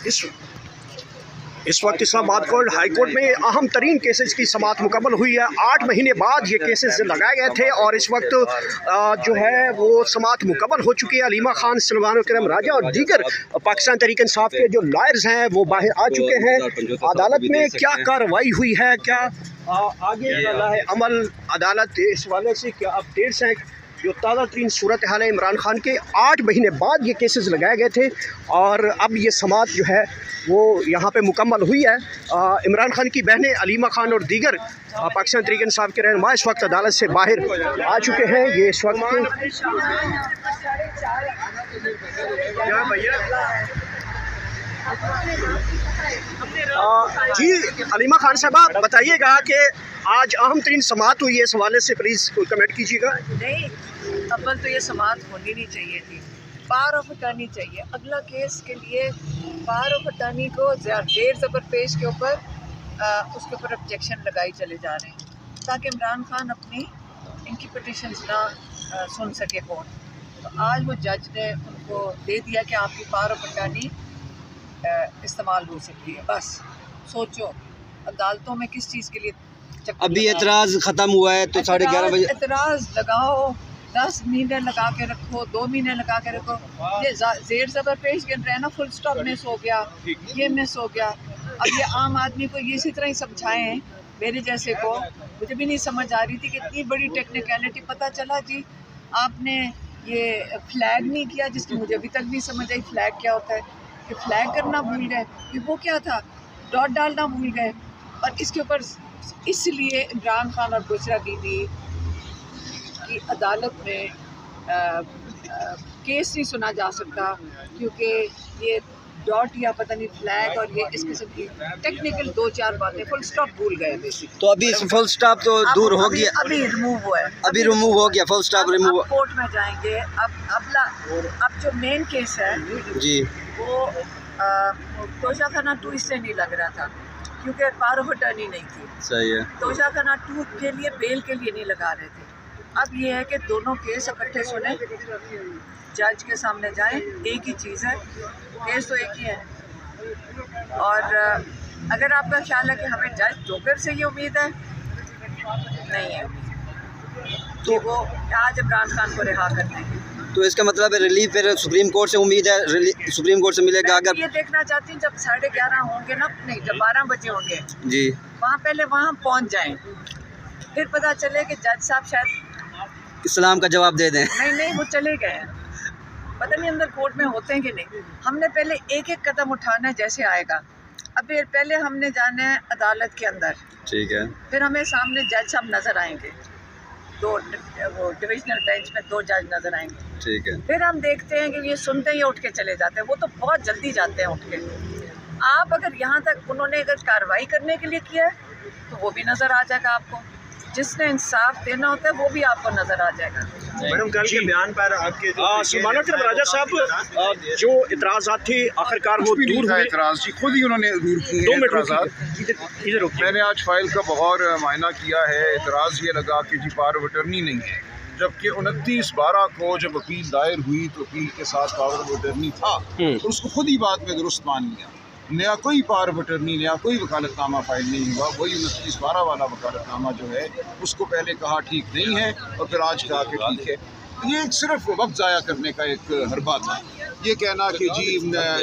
इस वक्त Islamabad court high court में अहम तरीन केसेस की समाअत मुकम्मल हुई है। 8 महीने बाद ये केसेस लगाए गए थे और इस वक्त जो है वो समाअत मुकम्मल हो चुकी है। अलीमा खान, सलमान करम राजा और दीगर पाकिस्तान तहरीक इंसाफ के जो लॉयर्स हैं वो बाहर आ चुके हैं। अदालत में क्या कार्रवाई हुई है, क्या आगे वाला है अमल अदालत, इस वाले से क्या अपडेट्स हैं, जो ताज़ा तरीन सूरत हाल है। इमरान खान के 8 महीने बाद ये केसेस लगाए गए थे और अब ये समाअत जो है वो यहाँ पे मुकम्मल हुई है। इमरान खान की बहनें अलीमा खान और दीगर पाकिस्तान तहरीक इंसाफ के रहनुमा इस वक्त अदालत से बाहर आ चुके हैं। ये इस वक्त जी अलीमा खान साहबा बताइएगा कि आज अहम तरीन समाअत हुई है, इस हवाले से प्लीज़ कोई कमेंट कीजिएगा। नहीं, अव्वल तो ये समाअत होनी नहीं चाहिए थी, पावर ऑफ अटर्नी चाहिए। अगला केस के लिए पावर ऑफ अटर्नी को जेर ज़बर पेश के ऊपर उसके ऊपर ऑब्जेक्शन लगाई चले जा रहे हैं ताकि इमरान खान अपनी इनकी पिटिशंस ना सुन सके कोर्ट। तो आज वो जज ने उनको दे दिया कि आपकी पावर ऑफ अटर्नी इस्तेमाल हो सकती है। बस सोचो अदालतों में किस चीज़ के लिए अभी एतराज़ ख़त्म हुआ है तो 11:30 बजे एतराज़ लगाओ, 10 महीने लगा के रखो, 2 महीने लगा के रखो। ये जेर ज़बर पेश कर रहे हैं ना, फुल स्टॉप मिस हो गया, ये मिस हो गया। अब ये आम आदमी को ये इसी तरह ही समझाएं, मेरे जैसे को मुझे भी नहीं समझ आ रही थी कि इतनी बड़ी टेक्निकलिटी। पता चला जी आपने ये फ्लैग नहीं किया, जिसकी मुझे अभी तक नहीं समझ आई फ्लैग क्या होता है, कि फ्लैग करना भूल गए, कि वो क्या था, डॉट डालना भूल गए। और इसके ऊपर इसलिए इमरान खान और बुशरा बीबी की अदालत में केस नहीं सुना जा सकता क्योंकि ये डॉट या पता नहीं फ्लैग और ये इस किस्म की टेक्निकल 2-4 बातें फुल स्टॉप भूल गए बेसिकली। तो अभी फुल स्टॉप तो दूर हो गया, अभी रिमूव हुआ है, अभी रिमूव हो गया, फुल स्टॉप रिमूव। कोर्ट में जाएंगे। अब जो मेन केस है जी वो तोशा खाना 2 इससे नहीं लग रहा था क्योंकि पावर ऑफ अटर्नी नहीं थी। सही है। तोशा खाना 2 के लिए बेल के लिए नहीं लगा रहे थे। अब ये है कि दोनों केस इकट्ठे सुने, जज के सामने जाएं, एक ही चीज़ है, केस तो एक ही है। और अगर आपका ख्याल है कि हमें जज जोकर से ये उम्मीद है, नहीं है तो वो आज इमरान खान को रिहा कर देंगे। तो इसका मतलब है रिलीफ फिर सुप्रीम कोर्ट से उम्मीद है, सुप्रीम कोर्ट से मिलेगा। अगर ये देखना चाहती हूँ जब 11:30 होंगे ना, नहीं जब 12 बजे होंगे जी, वहाँ पहले वहाँ पहुँच जाएं, फिर पता चले कि जज साहब शायद इस्लाम का जवाब दे दें। नहीं वो चले गए हैं, पता नहीं अंदर कोर्ट में होते हैं कि नहीं। हमने पहले एक एक कदम उठाना है जैसे आएगा। अभी पहले हमने जाना है अदालत के अंदर, ठीक है, फिर हमें सामने जज साहब नज़र आएंगे, वो डिविजनल बेंच में 2 जज नज़र आएंगे, ठीक है। फिर हम देखते हैं कि ये सुनते ही उठ के चले जाते हैं। वो तो बहुत जल्दी जाते हैं उठ के। आप अगर यहाँ तक उन्होंने अगर कार्रवाई करने के लिए किया है तो वो भी नज़र आ जाएगा आपको, जिसने इंसाफ देना होता है वो भी आपको नज़र आ जाएगा। मैडम कल के बयान पर आपके सलमान करम राजा साहब जो इतराज़ात थे आखिरकार वो दूर हुए। एतराज़ जी खुद ही उन्होंने दूर किए हैं एतराज़ात। मैंने आज फाइल का बगौर मायना किया है। एतराज़ ये लगा कि जी पावर ऑफ अटर्नी नहीं है, जबकि 29/12 को जब अपील दायर हुई तो अपील के साथ पावर ऑफ अटर्नी था, तो उसको खुद ही बाद में दुरुस्त मान लिया। नया कोई पावर ऑफ अटर्नी, नया कोई वकालतनामा फाइल नहीं हुआ। वही 29/12 वाला वकालतनामा जो है उसको पहले कहा ठीक नहीं है और फिर आज कहा कि ठीक है। ये सिर्फ वक्त ज़ाया करने का एक हरबा था। ये कहना कि जी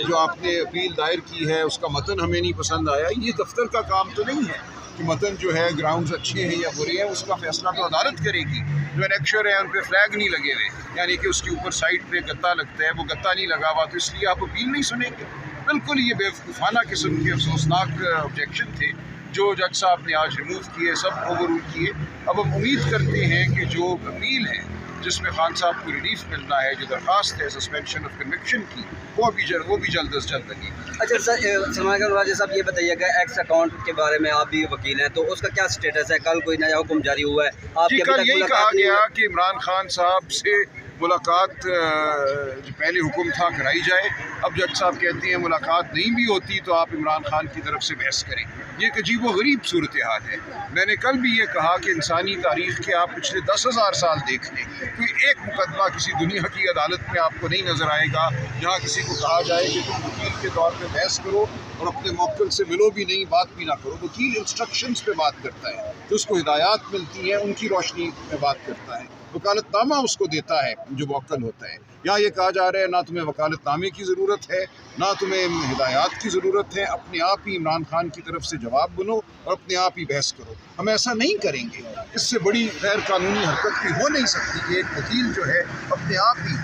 जो आपने अपील दायर की है उसका मतन हमें नहीं पसंद आया, ये दफ्तर का काम तो नहीं है कि मतन जो है ग्राउंड्स अच्छे हैं या बुरे हैं, उसका फैसला तो अदालत करेगी। जो एनेक्शर है उन पर फ्लैग नहीं लगे हुए, यानी कि उसके ऊपर साइड पे गत्ता लगता है, वो गत्ता नहीं लगा हुआ, तो इसलिए आप अपील नहीं सुनेंगे। बिल्कुल ये बेवकूफ़ाना किस्म के अफसोसनाक ऑब्जेक्शन थे जो जज साहब ने आज रिमूव किए, सब ओवर रूल किए। अब हम उम्मीद करते हैं कि जो अपील है जिसमें खान साहब को रिलीफ मिलना है, जो दरख्वास्त है सस्पेंशन ऑफ कन्विक्शन की, वो भी जल्द अज जल्द लगी। अच्छा सर, सलमान राजा साहब ये बताइएगा एक्स अकाउंट के बारे में, आप भी वकील हैं, तो उसका क्या स्टेटस है? कल कोई नया हुक्म जारी हुआ है आपके? कल यही कहा गया कि इमरान खान साहब से मुलाकात जो पहले हुक्म था कराई जाए। अब जज साहब कहते हैं मुलाकात नहीं भी होती तो आप इमरान खान की तरफ से बहस करें। ये एक अजीब व गरीब सूरत हाल है। मैंने कल भी ये कहा कि इंसानी तारीख़ के आप पिछले 10,000 साल देख लें, कोई एक मुकदमा किसी दुनिया की अदालत में आपको नहीं नज़र आएगा जहाँ किसी को कहा जाए कि तुम वकील के तौर पर बहस करो और अपने मौक़िल से मिलो भी नहीं, बात भी ना करो। वकील इंस्ट्रक्शंस पे बात करता है, जो उसको हिदायत मिलती हैं उनकी रोशनी में बात करता है। वकालतनामा उसको देता है जो मौक्कल होता है। यहाँ ये कहा जा रहा है ना तुम्हें वकालतनामे की ज़रूरत है, ना तुम्हें हिदायत की ज़रूरत है, अपने आप ही इमरान खान की तरफ से जवाब बनो और अपने आप ही बहस करो। हम ऐसा नहीं करेंगे। इससे बड़ी गैर कानूनी हरकत भी हो नहीं सकती कि एक वकील जो है अपने आप ही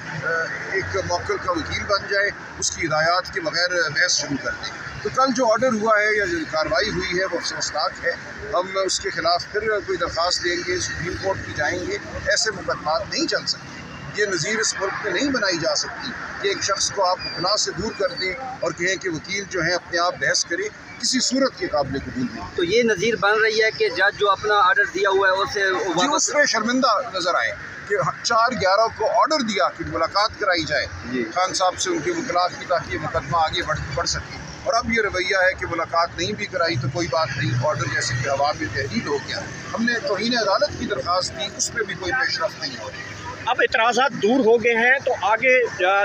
एक मौक्कल का वकील बन जाए, उसकी हिदायत के बगैर बहस शुरू कर दे। तो कल जो ऑर्डर हुआ है या जो कार्रवाई हुई है वो अफसोसनाक है। हम उसके खिलाफ फिर कोई दरख्वास्त देंगे, सुप्रीम कोर्ट भी जाएंगे। ऐसे मुकदमात नहीं चल सकते। ये नज़ीर इस मुल्क में नहीं बनाई जा सकती कि एक शख्स को आप वकला से दूर कर दें और कहें कि वकील जो है अपने आप बहस करे, किसी सूरत के काबिल कबूल नहीं। तो ये नज़ीर बन रही है कि जज जो अपना ऑर्डर दिया हुआ है उसे उसमें शर्मिंदा नजर आए कि 4/11 को ऑर्डर दिया कि मुलाकात कराई जाए खान साहब से, उनके वकला की, ताकि मुकदमा आगे बढ़ सके। और अब ये रवैया है कि मुलाकात नहीं भी कराई तो कोई बात नहीं, ऑर्डर जैसे कि हवा में तहरीर हो गया। हमने तौहीन अदालत की दरख्वास्त दी, उस पर भी कोई पेशरफ नहीं हो रही। अब इतराज़ात दूर हो गए हैं तो आगे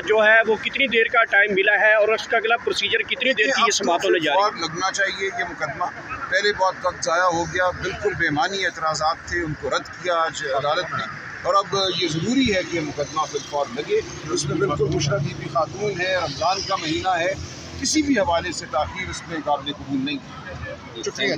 जो है वो कितनी देर का टाइम मिला है और उसका अगला प्रोसीजर कितनी देर की ये समात होने जा रही है? और लगना चाहिए ये मुकदमा। पहले बहुत वक्त ज़ाया हो गया, बिल्कुल बेमानी एतराज़ात थे, उनको रद्द किया आज अदालत ने। और अब ये ज़रूरी है कि मुकदमा फिलफौर लगे। उसमें बिल्कुल मुशर्रफ बीबी खातून है, रमज़ान का महीना है, किसी भी हवाले से ताख़ीर इसमें काबिल कबूल नहीं। शुक्रिया।